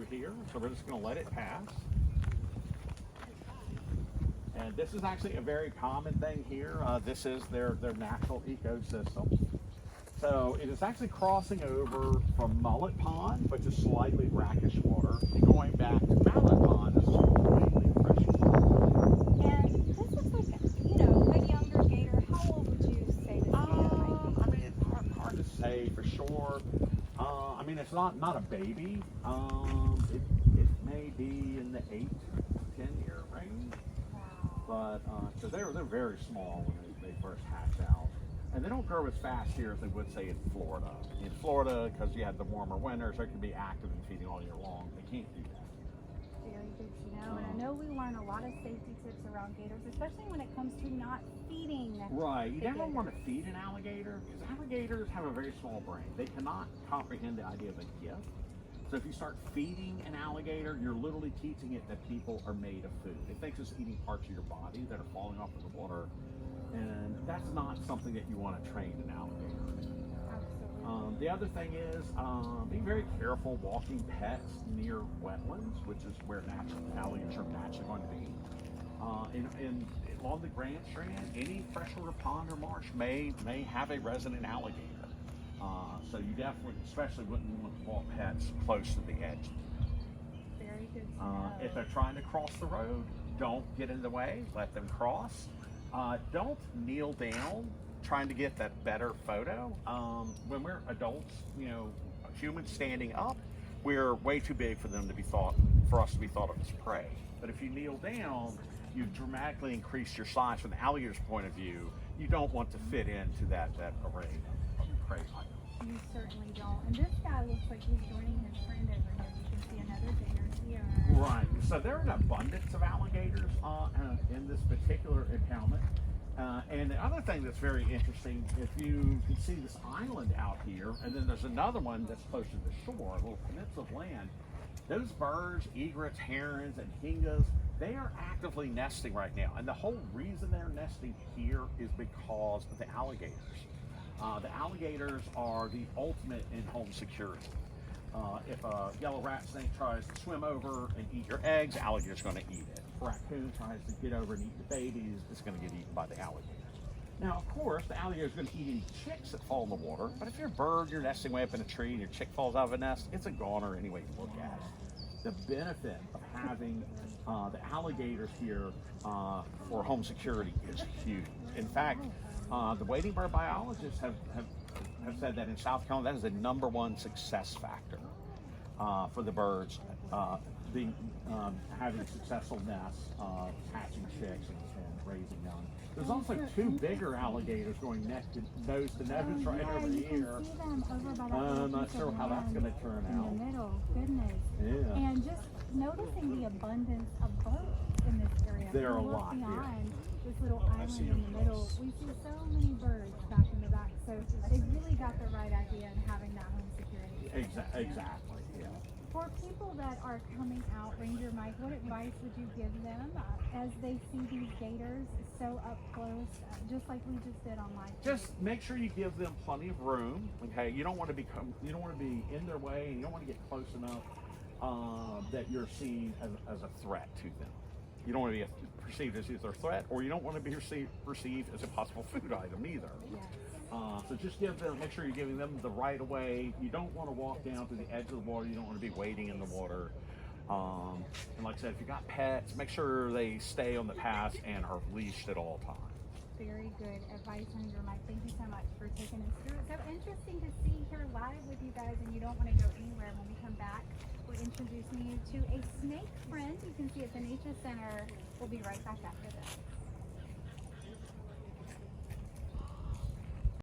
here, so we're just going to let it pass. And this is actually a very common thing here. This is their natural ecosystem. So it is actually crossing over from Mullet Pond, which is slightly brackish water, and going back to Mallet Pond, this is completely fresh water. And this looks like, a younger gator. How old would you say this gator might be? I mean, it's hard to say for sure. I mean, it's not a baby. It may be in the 8 to 10 year range. Wow. But so they're very small when they first hatch out, and they don't grow as fast here as they would say in Florida. In Florida, because you have the warmer winters, they can be active and feeding all year long. They can't do that. Very good to know. And I know we learn a lot of safety tips around gators, especially when it comes to not feeding. Right. You the never want to gators. feed an alligator because alligators have a very small brain. They cannot comprehend the idea of a gift. So if you start feeding an alligator, you're literally teaching it that people are made of food. It thinks it's eating parts of your body that are falling off of the water. And that's not something that you want to train an alligator. Absolutely. The other thing is, be very careful walking pets near wetlands, which is where natural alligators are naturally going to be. Along the Grand Strand, any freshwater pond or marsh may have a resident alligator. So you definitely, especially wouldn't want to walk pets close to the edge. Very good to know. If they're trying to cross the road, don't get in the way, let them cross. Don't kneel down trying to get that better photo. When we're adults, humans standing up, we're way too big for us to be thought of as prey. But if you kneel down, you dramatically increase your size from the alligator's point of view. You don't want to fit into that array of prey items. You certainly don't. And this guy looks like he's joining his friend over here. You can see another gator here. Right. So there are an abundance of alligators in this particular impoundment. And the other thing that's very interesting, if you can see this island out here, and then there's another one that's close to the shore, a little peninsula of land. Those birds, egrets, herons, and hingas, they are actively nesting right now. And the whole reason they're nesting here is because of the alligators. The alligators are the ultimate in home security. If a yellow rat snake tries to swim over and eat your eggs, the alligator's going to eat it. If a raccoon tries to get over and eat the babies, it's going to get eaten by the alligator. Now, of course, the alligator's going to eat any chicks that fall in the water, but if you're a bird, you're nesting way up in a tree, and your chick falls out of a nest, it's a goner any way you look at it. The benefit of having the alligators here for home security is huge. In fact, the wading bird biologists have said that in South Carolina, that is the #1 success factor for the birds having successful nests, hatching chicks and raising young. There's also 2 bigger alligators going nose to nose right over you here. can see them over by that I'm not piece sure of how that's land going to turn in out. the middle. Goodness. Yeah. And just noticing the abundance of boats in this area. There are If you a look lot here. beyond this little I island see in them the middle, close. we see so many birds back in the back. So they really got the right idea in having that home security. Exactly. Yeah. For people that are coming out, Ranger Mike, what advice would you give them as they see these gators so up close, just like we just did on live? Just make sure you give them plenty of room. Okay, you don't want to be in their way, and you don't want to get close enough that you're seen as a threat to them. You don't want to be perceived as either a threat, or you don't want to be perceived as a possible food item either. Yes. So just make sure you're giving them the right of way. You don't want to walk down to the edge of the water. You don't want to be wading in the water. And like I said, if you got pets, make sure they stay on the path and are leashed at all times. Very good advice, Ranger Mike. Thank you so much for taking us through it. So interesting to see here live with you guys, and you don't want to go anywhere. When we come back, we're introducing you to a snake friend. You can see at the Nature Center. We'll be right back after this.